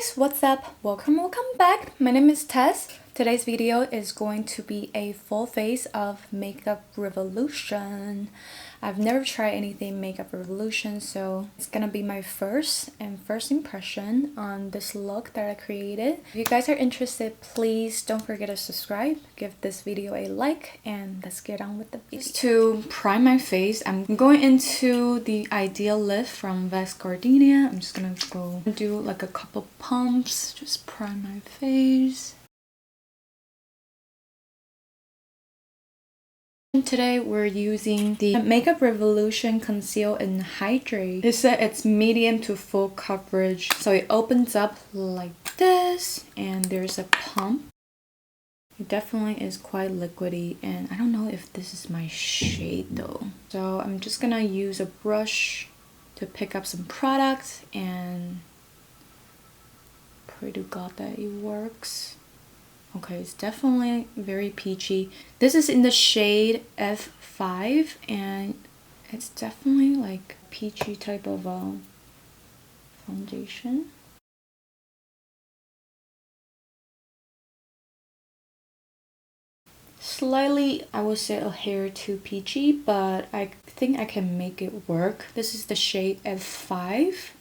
guys, what's up? Welcome back. My name is Tess. Today's video is going to be a full face of Makeup Revolution. I've never tried anything Makeup Revolution, so it's gonna be my first impression on this look that I created. If you guys are interested, please don't forget to subscribe, give this video a like, and let's get on with the video. Just to prime my face, I'm going into the Ideal Lift from V's Gardenia. I'm just gonna go do like a couple pumps, just prime my face. Today we're using the Makeup Revolution Conceal and Hydrate. They said it's medium to full coverage, so it opens up like this and there's a pump. It definitely is quite liquidy, and I don't know if this is my shade though. So I'm just gonna use a brush to pick up some products and pray to God that it works. Okay, it's definitely very peachy. This is in the shade F5 and it's definitely like peachy type of foundation. Slightly, I would say a hair too peachy, but I think I can make it work. This is the shade F5.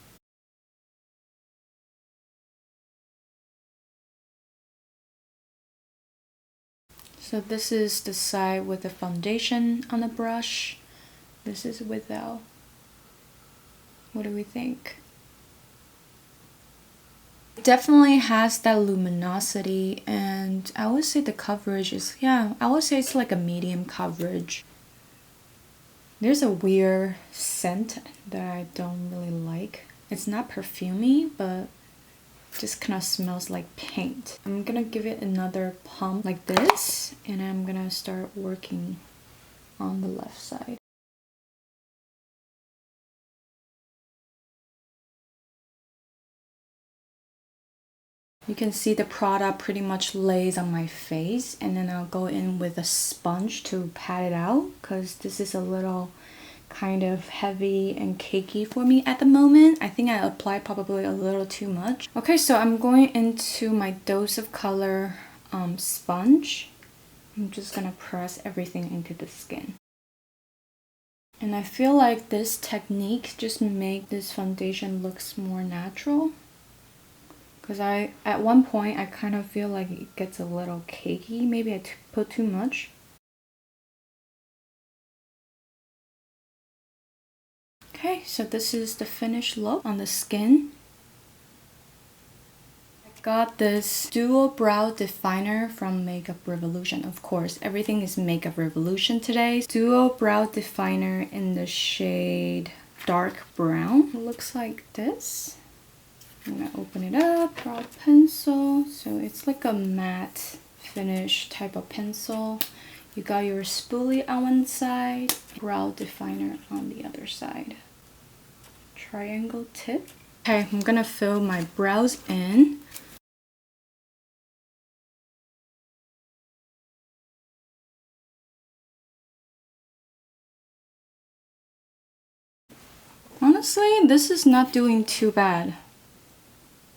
So this is the side with the foundation on the brush. This is without. What do we think? It definitely has that luminosity, and I would say the coverage is, yeah, I would say it's like a medium coverage. There's a weird scent that I don't really like. It's not perfumey, but just kind of smells like paint. I'm gonna give it another pump like this, and I'm gonna start working on the left side. You can see the product pretty much lays on my face, and then I'll go in with a sponge to pat it out because this is a little kind of heavy and cakey for me at the moment. I think I applied probably a little too much. Okay, so I'm going into my dose of color sponge. I'm just gonna press everything into the skin. And I feel like this technique just makes this foundation looks more natural. Because at one point I kind of feel like it gets a little cakey. Maybe I put too much. Okay, so this is the finished look on the skin. I got this dual brow definer from Makeup Revolution. Of course, everything is Makeup Revolution today. Dual brow definer in the shade dark brown. It looks like this. I'm gonna open it up, brow pencil. So it's like a matte finish type of pencil. You got your spoolie on one side, brow definer on the other side. Triangle tip. Okay, I'm gonna fill my brows in. Honestly, this is not doing too bad.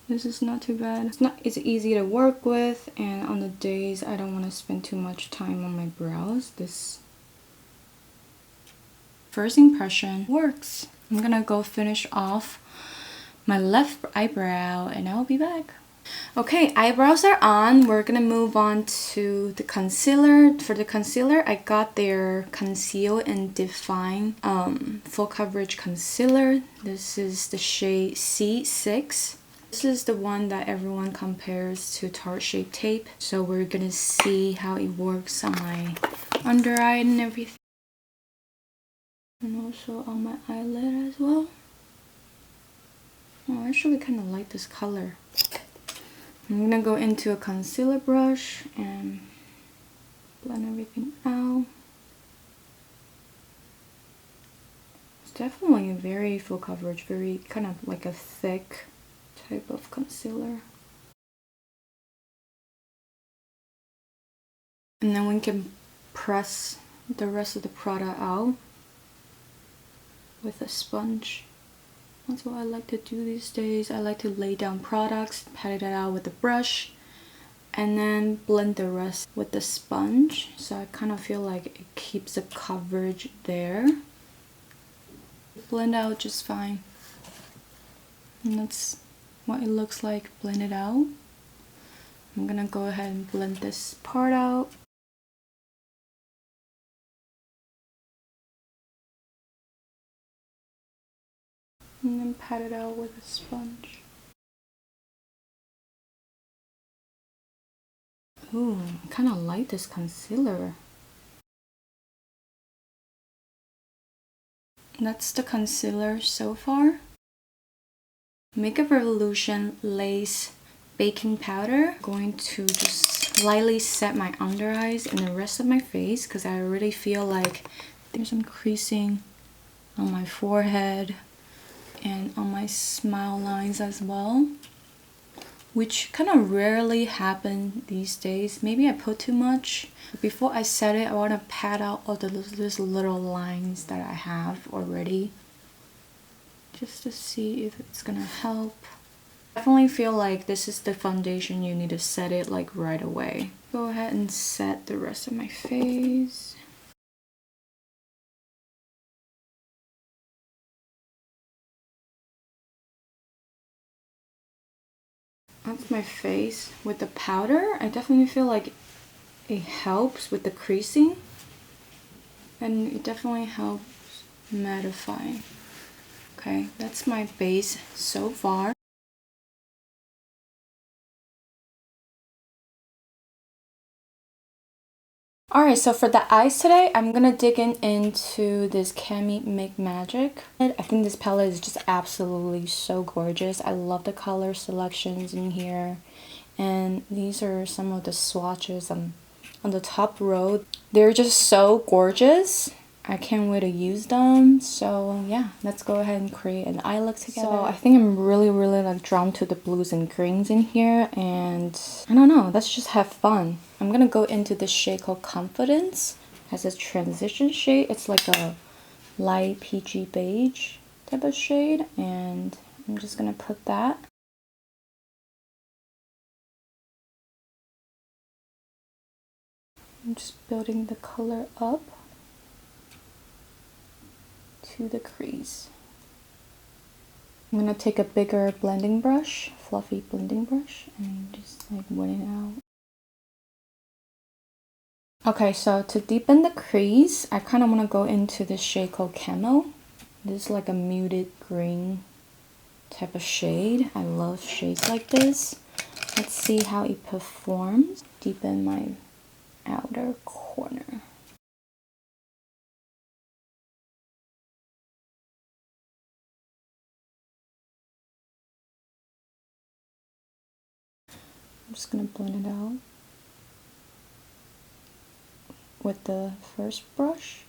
This is not too bad. It's easy to work with, and on the days I don't want to spend too much time on my brows, this first impression works. I'm gonna go finish off my left eyebrow and I'll be back. Okay, eyebrows are on. We're gonna move on to the concealer. For the concealer, I got their Conceal&define full coverage concealer. This is the shade C6. This is the one that everyone compares to Tarte Shape Tape. So we're gonna see how it works on my under eye and everything. And also on my eyelid as well. Oh, I actually kind of like this color. I'm gonna go into a concealer brush and blend everything out. It's definitely a very full coverage, very kind of like a thick type of concealer. And then we can press the rest of the product out with a sponge. That's what I like to do these days. I like to lay down products, pat it out with a brush, and then blend the rest with the sponge. So I kind of feel like it keeps the coverage there. Blend out just fine. And that's what it looks like blended out. I'm gonna go ahead and blend this part out. And then pat it out with a sponge. Ooh, I kind of like this concealer. That's the concealer so far. Makeup Revolution Lace Baking Powder. I'm going to just lightly set my under eyes and the rest of my face because I already feel like there's some creasing on my forehead and on my smile lines as well, which kind of rarely happen these days. Maybe I put too much. Before I set it, I want to pat out all these little lines that I have already, just to see if it's gonna help. I definitely feel like this is the foundation you need to set it like right away. Go ahead and set the rest of my face. That's my face with the powder. I definitely feel like it helps with the creasing, and it definitely helps mattifying. Okay, that's my base so far. Alright, so for the eyes today, I'm gonna dig into this Carmi Make Magic. I think this palette is just absolutely so gorgeous. I love the color selections in here. And these are some of the swatches on the top row. They're just so gorgeous. I can't wait to use them. So yeah, let's go ahead and create an eye look together. So I think I'm really like drawn to the blues and greens in here, and I don't know, let's just have fun. I'm gonna go into this shade called Confidence as a transition shade. It's like a light peachy beige type of shade, and I'm just gonna put that. I'm just building the color up to the crease. I'm gonna take a bigger blending brush, fluffy blending brush, and just like wet it out. Okay, so to deepen the crease, I kind of want to go into this shade called Camo. This is like a muted green type of shade. I love shades like this. Let's see how it performs. Deepen my outer corner. I'm just gonna blend it out with the first brush.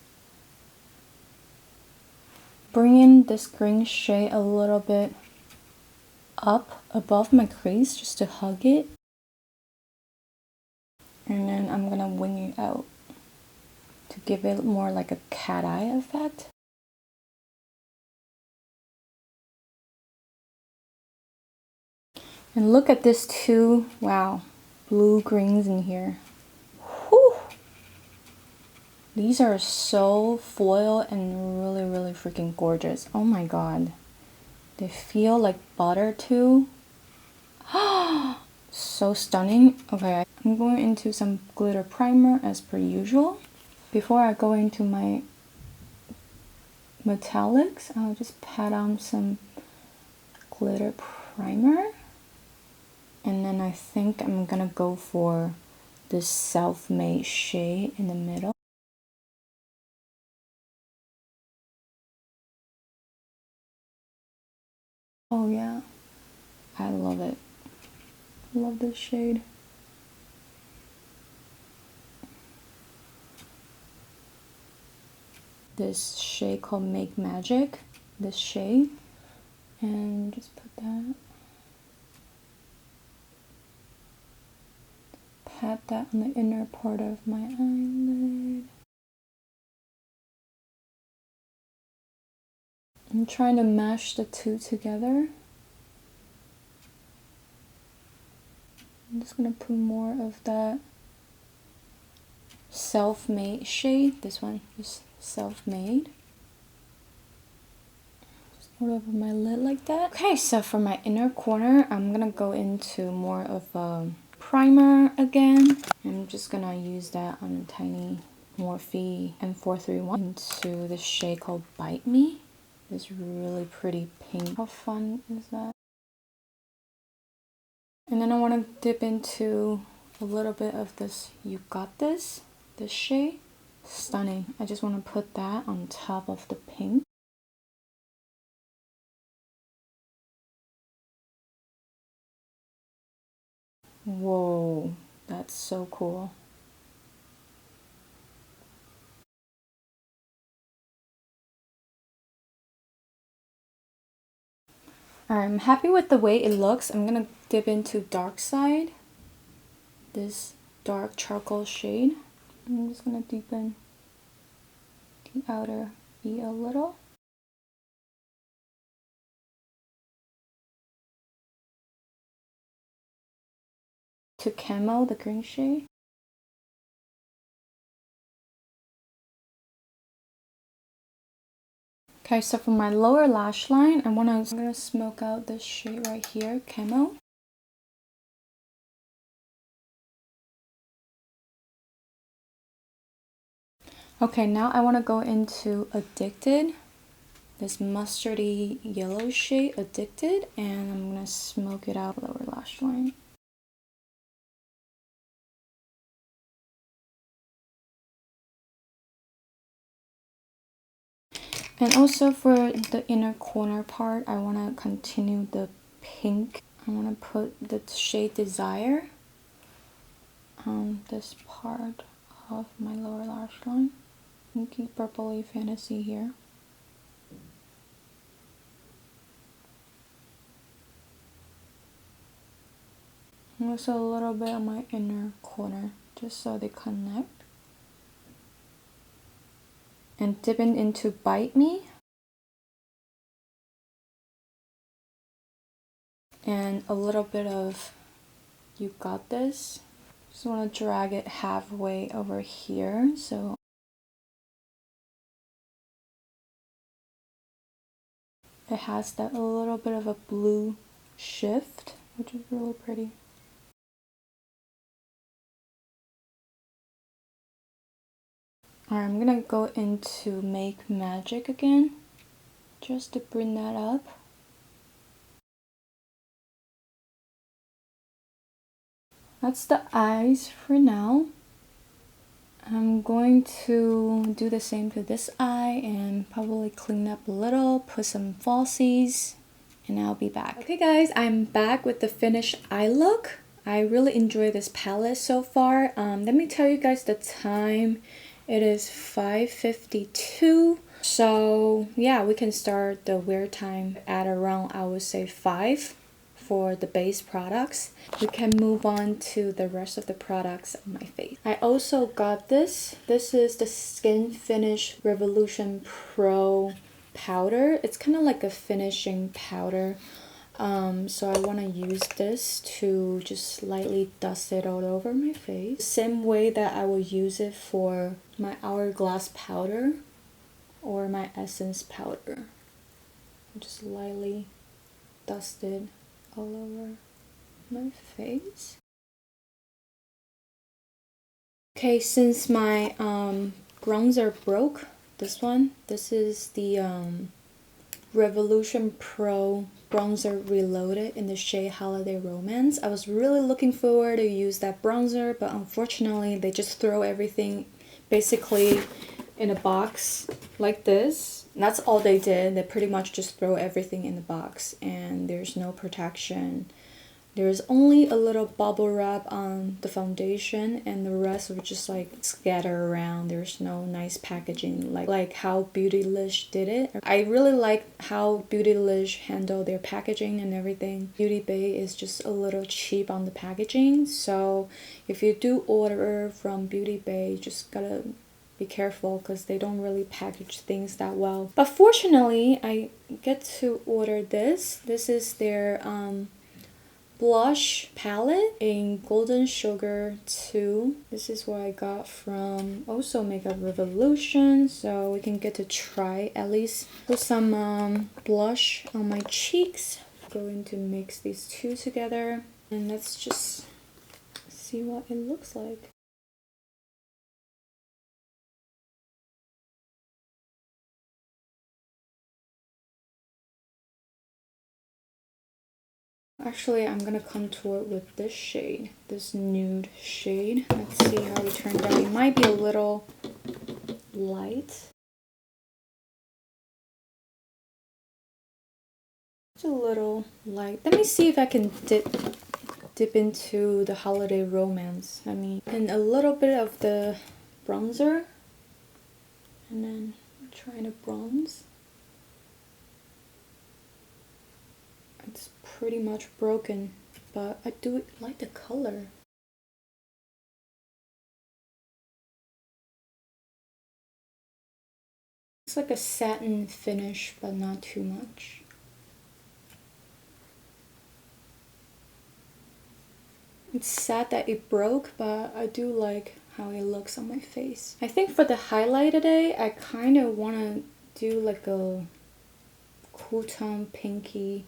Bring in this green shade a little bit up above my crease just to hug it. And then I'm gonna wing it out to give it more like a cat eye effect. And look at this too. Wow, blue greens in here. Whew. These are so foil and really freaking gorgeous. Oh my god. They feel like butter too. So stunning. Okay, I'm going into some glitter primer as per usual. Before I go into my metallics, I'll just pat on some glitter primer. And then I think I'm gonna go for this self-made shade in the middle. Oh yeah, I love it. Love this shade. This shade called Make Magic, this shade. And just put that. Pat that on the inner part of my eyelid. I'm trying to mash the two together. I'm just gonna put more of that self-made shade. This one is self-made. Just all over my lid like that. Okay, so for my inner corner, I'm gonna go into more of a primer again. I'm just gonna use that on a tiny Morphe M431 into this shade called Bite Me. This really pretty pink. How fun is that? And then I want to dip into a little bit of this You Got This shade. Stunning. I just want to put that on top of the pink. Whoa, that's so cool. I'm happy with the way it looks. I'm gonna dip into Dark Side, this dark charcoal shade. I'm just gonna deepen the outer V a little. To Camo, the green shade. Okay, so for my lower lash line, I'm gonna smoke out this shade right here, Camo. Okay, now I want to go into Addicted, this mustardy yellow shade, Addicted, and I'm gonna smoke it out lower lash line. And also for the inner corner part, I want to continue the pink. I want to put the shade Desire on this part of my lower lash line. Pinky purpley fantasy here. And also a little bit on my inner corner, just so they connect. And dipping into Bite Me. And a little bit of You Got This. Just want to drag it halfway over here, so it has that a little bit of a blue shift, which is really pretty. Alright, I'm gonna go into Make Magic again, just to bring that up. That's the eyes for now. I'm going to do the same to this eye and probably clean up a little, put some falsies, and I'll be back. Okay guys, I'm back with the finished eye look. I really enjoy this palette so far. Let me tell you guys the time. It is 5:52. So yeah, we can start the wear time at around, I would say, 5 for the base products. We can move on to the rest of the products on my face. I also got this. This is the Skin Finish Revolution Pro powder. It's kind of like a finishing powder. So I want to use this to just slightly dust it all over my face. Same way that I will use it for my Hourglass powder or my Essence powder. Just lightly dust it all over my face. Okay, since my bronzer broke, this is the Revolution Pro bronzer Reloaded in the shade Holiday Romance. I was really looking forward to use that bronzer, but unfortunately they just throw everything basically in a box like this. And that's all they did. They pretty much just throw everything in the box and there's no protection. There's only a little bubble wrap on the foundation and the rest were just like scattered around. There's no nice packaging like how Beautylish did it. I really like how Beautylish handled their packaging and everything. Beauty Bay is just a little cheap on the packaging. So if you do order from Beauty Bay, you just gotta be careful because they don't really package things that well. But fortunately, I get to order this. This is their blush palette in Golden Sugar 2. This is what I got from also Makeup Revolution, so we can get to try at least put some blush on my cheeks. Going to mix these two together and let's just see what it looks like. Actually, I'm gonna contour with this shade, this nude shade. Let's see how it turned out. It might be a little light. It's a little light. Let me see if I can dip into the holiday romance. I mean, and a little bit of the bronzer, and then trying to bronze. It's pretty much broken, but I do like the color. It's like a satin finish, but not too much. It's sad that it broke, but I do like how it looks on my face. I think for the highlight today, I kind of want to do like a cool tone pinky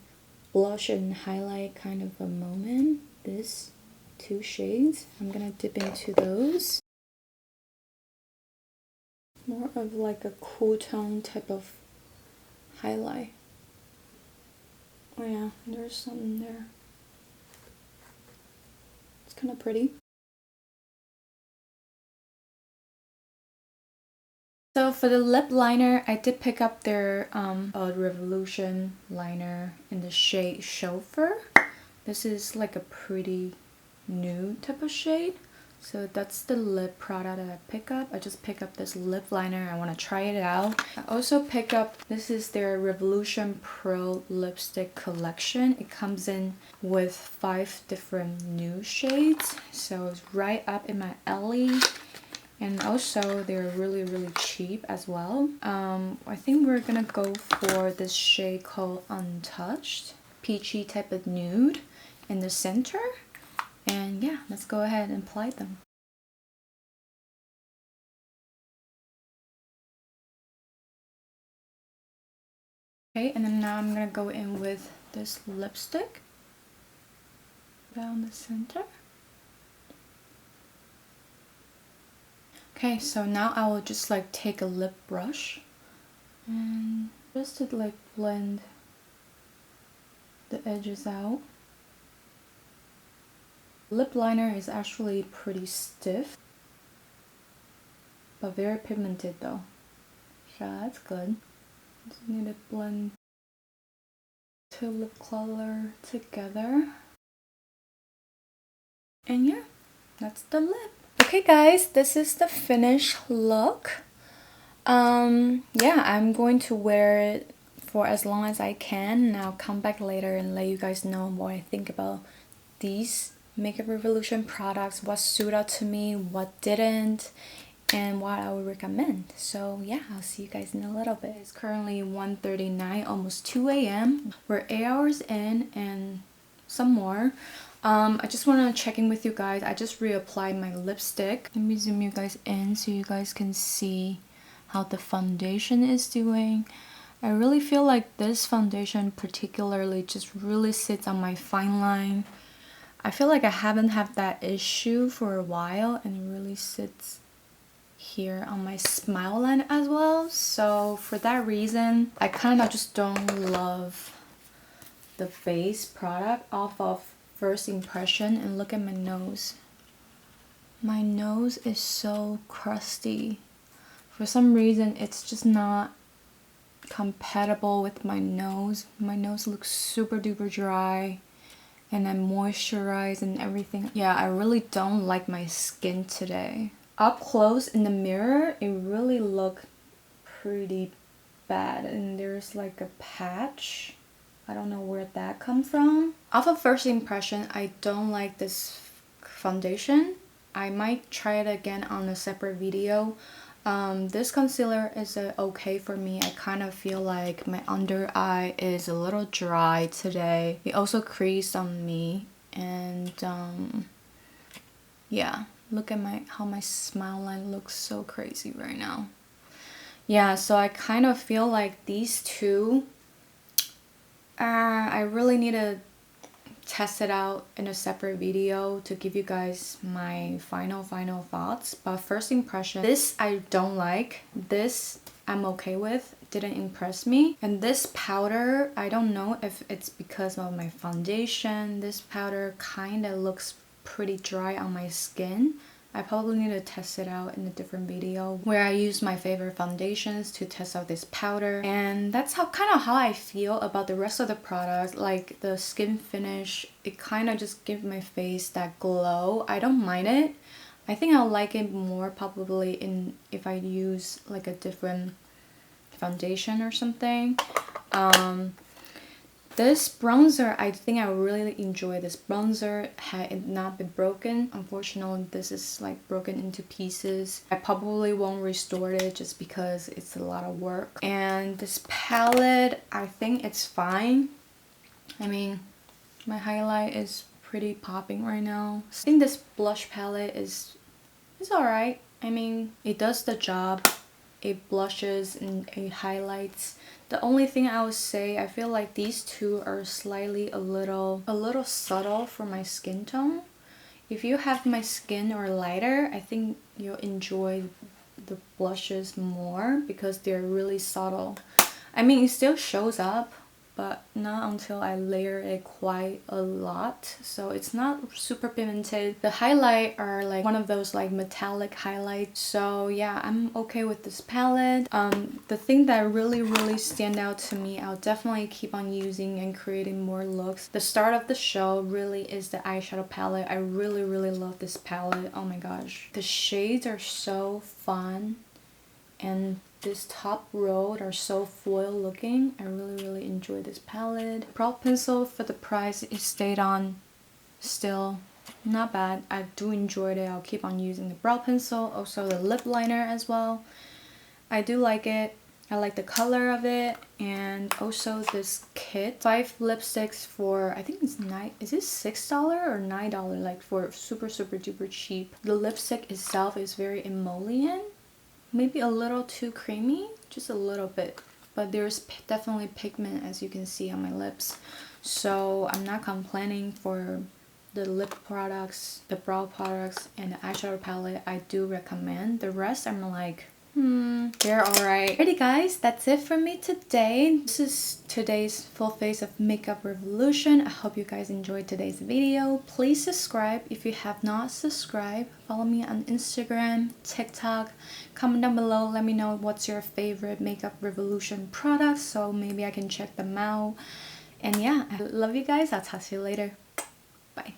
blush and highlight kind of a moment. This two shades, I'm gonna dip into those. More of like a cool tone type of highlight. Oh yeah, there's something there. It's kind of pretty. So for the lip liner, I did pick up their Revolution liner in the shade Chauffeur. This is like a pretty nude type of shade. So that's the lip product that I pick up. I just pick up this lip liner. I want to try it out. I also pick up, this is their Revolution Pro lipstick collection. It comes in with 5 different nude shades. So it's right up in my alley. And also they're really cheap as well. I think we're gonna go for this shade called Untouched, peachy type of nude in the center. And yeah, let's go ahead and apply them. Okay, and then now I'm gonna go in with this lipstick down the center. Okay, so now I will just like take a lip brush and just to like blend the edges out. Lip liner is actually pretty stiff, but very pigmented though. So that's good. Just need to blend two lip color together. And yeah, that's the lip. Okay guys, this is the finished look. Yeah, I'm going to wear it for as long as I can, and I'll come back later and let you guys know what I think about these Makeup Revolution products, what stood out to me, what didn't, and what I would recommend. So yeah, I'll see you guys in a little bit. It's currently 1:39, almost 2 a.m. We're 8 hours in and some more. I just want to check in with you guys. I just reapplied my lipstick. Let me zoom you guys in so you guys can see how the foundation is doing. I really feel like this foundation particularly just really sits on my fine line. I feel like I haven't had that issue for a while, and it really sits here on my smile line as well. So for that reason, I kind of just don't love the base product off of first impression. And look at my nose. My nose is so crusty. For some reason, it's just not compatible with my nose. My nose looks super duper dry, and I'm moisturized and everything. Yeah, I really don't like my skin today. Up close in the mirror, it really looked pretty bad, and there's like a patch. I don't know where that comes from. Off of first impression, I don't like this foundation. I might try it again on a separate video. This concealer is okay for me. I kind of feel like my under eye is a little dry today. It also creased on me, and yeah, look at how my smile line looks so crazy right now. Yeah, so I kind of feel like these two, I really need to test it out in a separate video to give you guys my final thoughts. But first impression, this I don't like, this I'm okay with, didn't impress me. And this powder, I don't know if it's because of my foundation, this powder kind of looks pretty dry on my skin. I probably need to test it out in a different video where I use my favorite foundations to test out this powder. And that's kind of how I feel about the rest of the product. Like the skin finish, it kind of just gives my face that glow. I don't mind it. I think I'll like it more probably if I use like a different foundation or something. This bronzer, I think I really enjoy this bronzer. Had it not been broken, unfortunately this is like broken into pieces. I probably won't restore it just because it's a lot of work. And this palette, I think it's fine. I mean, my highlight is pretty popping right now. I think this blush palette is alright. I mean, it does the job. It blushes and it highlights. The only thing I would say, I feel like these two are slightly a little subtle for my skin tone. If you have my skin or lighter, I think you'll enjoy the blushes more because they're really subtle. I mean, it still shows up, but not until I layer it quite a lot, so it's not super pigmented. The highlight are like one of those like metallic highlights, so yeah, I'm okay with this palette. The thing that really stand out to me, I'll definitely keep on using and creating more looks. The start of the show really is the eyeshadow palette. I really love this palette. Oh my gosh, the shades are so fun, and this top row are so foil looking. I really enjoy this palette. Brow pencil, for the price it stayed on, still not bad. I do enjoy it. I'll keep on using the brow pencil. Also the lip liner as well. I do like it. I like the color of it. And also this kit, 5 lipsticks for, I think it's is it $6 or $9? Like for super duper cheap. The lipstick itself is very emollient. Maybe a little too creamy, just a little bit, but there's definitely pigment as you can see on my lips, so I'm not complaining for the lip products, the brow products, and the eyeshadow palette. I do recommend. The rest I'm like, they're alright. Alrighty guys, that's it for me today. This is today's full face of makeup revolution. I hope you guys enjoyed today's video. Please subscribe if you have not subscribed. Follow me on Instagram, TikTok. Comment down below, let me know what's your favorite makeup revolution products so maybe I can check them out. And yeah, I love you guys. I'll talk to you later. Bye.